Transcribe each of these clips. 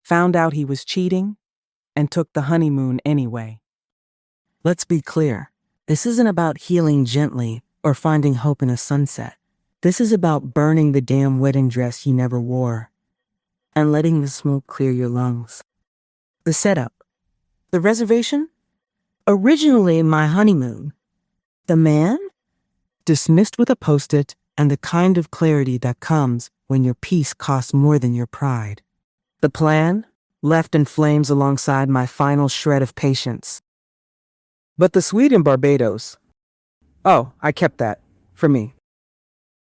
found out he was cheating, and took the honeymoon anyway. Let's be clear. This isn't about healing gently or finding hope in a sunset. This is about burning the damn wedding dress you never wore and letting the smoke clear your lungs. The setup. The reservation? Originally my honeymoon. The man? Dismissed with a post-it and the kind of clarity that comes when your peace costs more than your pride. The plan? Left in flames alongside my final shred of patience. But the suite in Barbados. Oh, I kept that. For me.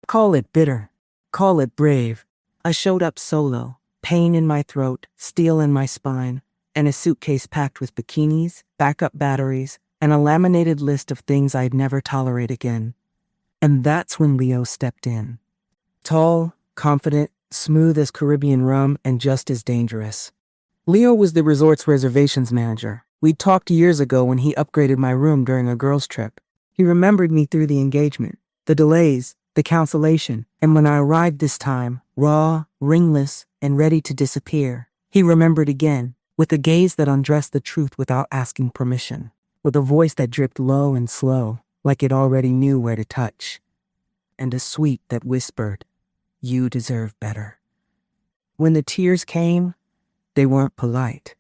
Call it bitter. Call it brave. I showed up solo, pain in my throat, steel in my spine, and a suitcase packed with bikinis, backup batteries, and a laminated list of things I'd never tolerate again. And that's when Leo stepped in. Tall, confident, smooth as Caribbean rum, and just as dangerous. Leo was the resort's reservations manager. We'd talked years ago when he upgraded my room during a girls' trip. He remembered me through the engagement, the delays, the cancellation, and when I arrived this time, raw, ringless, and ready to disappear, he remembered again, with a gaze that undressed the truth without asking permission, with a voice that dripped low and slow, like it already knew where to touch, and a sweet that whispered, "You deserve better." When the tears came, they weren't polite.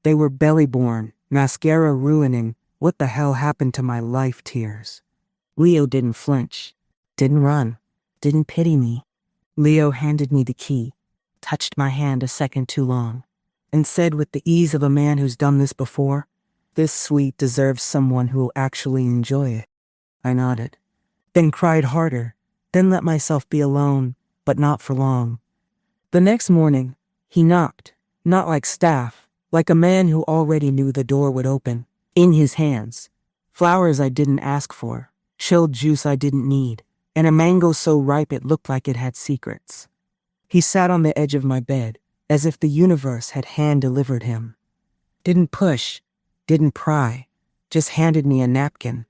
They were belly-born, mascara ruining, what the hell happened to my life tears. Leo didn't flinch, didn't run, didn't pity me. Leo handed me the key, touched my hand a second too long, and said with the ease of a man who's done this before, "This suite deserves someone who'll actually enjoy it." I nodded, then cried harder, then let myself be alone, but not for long. The next morning, he knocked, not like staff, like a man who already knew the door would open. In his hands, flowers I didn't ask for, chilled juice I didn't need, and a mango so ripe it looked like it had secrets. He sat on the edge of my bed, as if the universe had hand-delivered him. Didn't push, didn't pry, just handed me a napkin,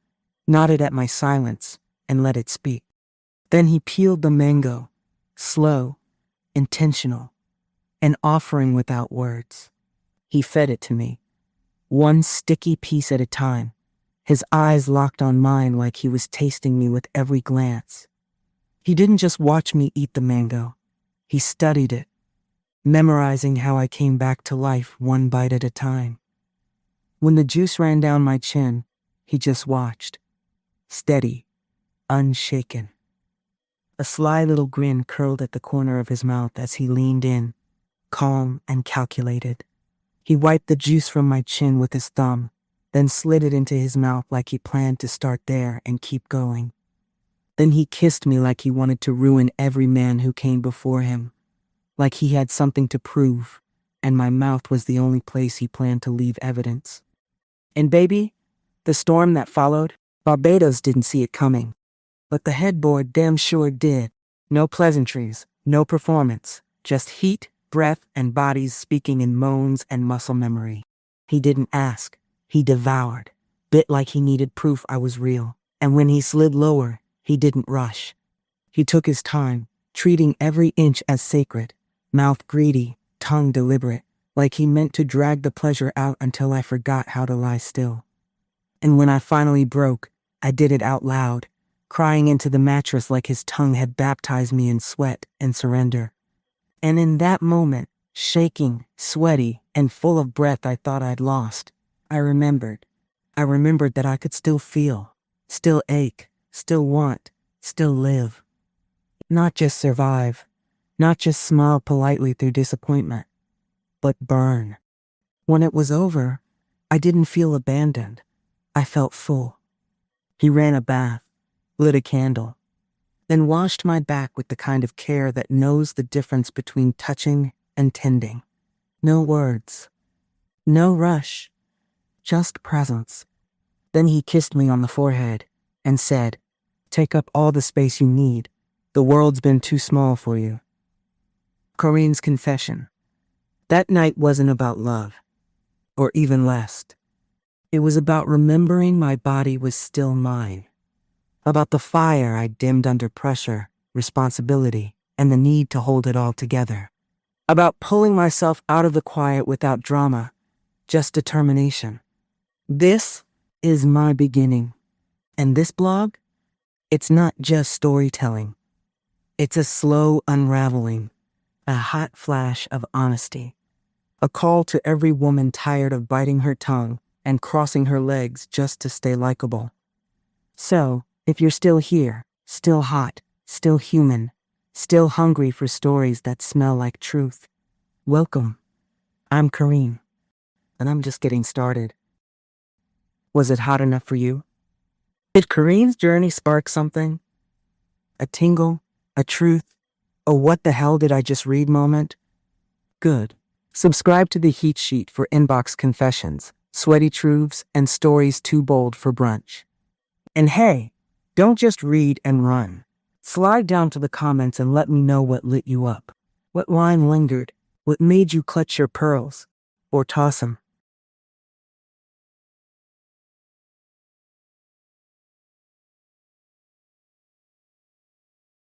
nodded at my silence, and let it speak. Then he peeled the mango, slow, intentional, an offering without words. He fed it to me, one sticky piece at a time, his eyes locked on mine like he was tasting me with every glance. He didn't just watch me eat the mango, he studied it, memorizing how I came back to life one bite at a time. When the juice ran down my chin, he just watched, steady, unshaken. A sly little grin curled at the corner of his mouth as he leaned in, calm and calculated. He wiped the juice from my chin with his thumb, then slid it into his mouth like he planned to start there and keep going. Then he kissed me like he wanted to ruin every man who came before him, like he had something to prove, and my mouth was the only place he planned to leave evidence. And baby, the storm that followed, Barbados didn't see it coming. But the headboard damn sure did. No pleasantries, no performance, just heat, breath, and bodies speaking in moans and muscle memory. He didn't ask, he devoured, bit like he needed proof I was real. And when he slid lower, he didn't rush. He took his time, treating every inch as sacred, mouth greedy, tongue deliberate, like he meant to drag the pleasure out until I forgot how to lie still. And when I finally broke, I did it out loud, crying into the mattress like his tongue had baptized me in sweat and surrender. And in that moment, shaking, sweaty, and full of breath I thought I'd lost, I remembered. I remembered that I could still feel, still ache, still want, still live. Not just survive, not just smile politely through disappointment, but burn. When it was over, I didn't feel abandoned. I felt full. He ran a bath, lit a candle, then washed my back with the kind of care that knows the difference between touching and tending. No words, no rush, just presence. Then he kissed me on the forehead and said, "Take up all the space you need. The world's been too small for you." Corrine's confession. That night wasn't about love, or even lust. It was about remembering my body was still mine. About the fire I dimmed under pressure, responsibility, and the need to hold it all together. about pulling myself out of the quiet without drama, just determination. This is my beginning. And this blog, it's not just storytelling. It's a slow unraveling, a hot flash of honesty. A call to every woman tired of biting her tongue and crossing her legs just to stay likable. So, if you're still here, still hot, still human, still hungry for stories that smell like truth, welcome. I'm Corrine, and I'm just getting started. Was it hot enough for you? Did Corrine's journey spark something? A tingle? A truth? A what the hell did I just read moment? Good. Subscribe to the Heat Sheet for inbox confessions, sweaty truths, and stories too bold for brunch. And hey, don't just read and run. Slide down to the comments and let me know what lit you up. What line lingered? What made you clutch your pearls? Or toss 'em?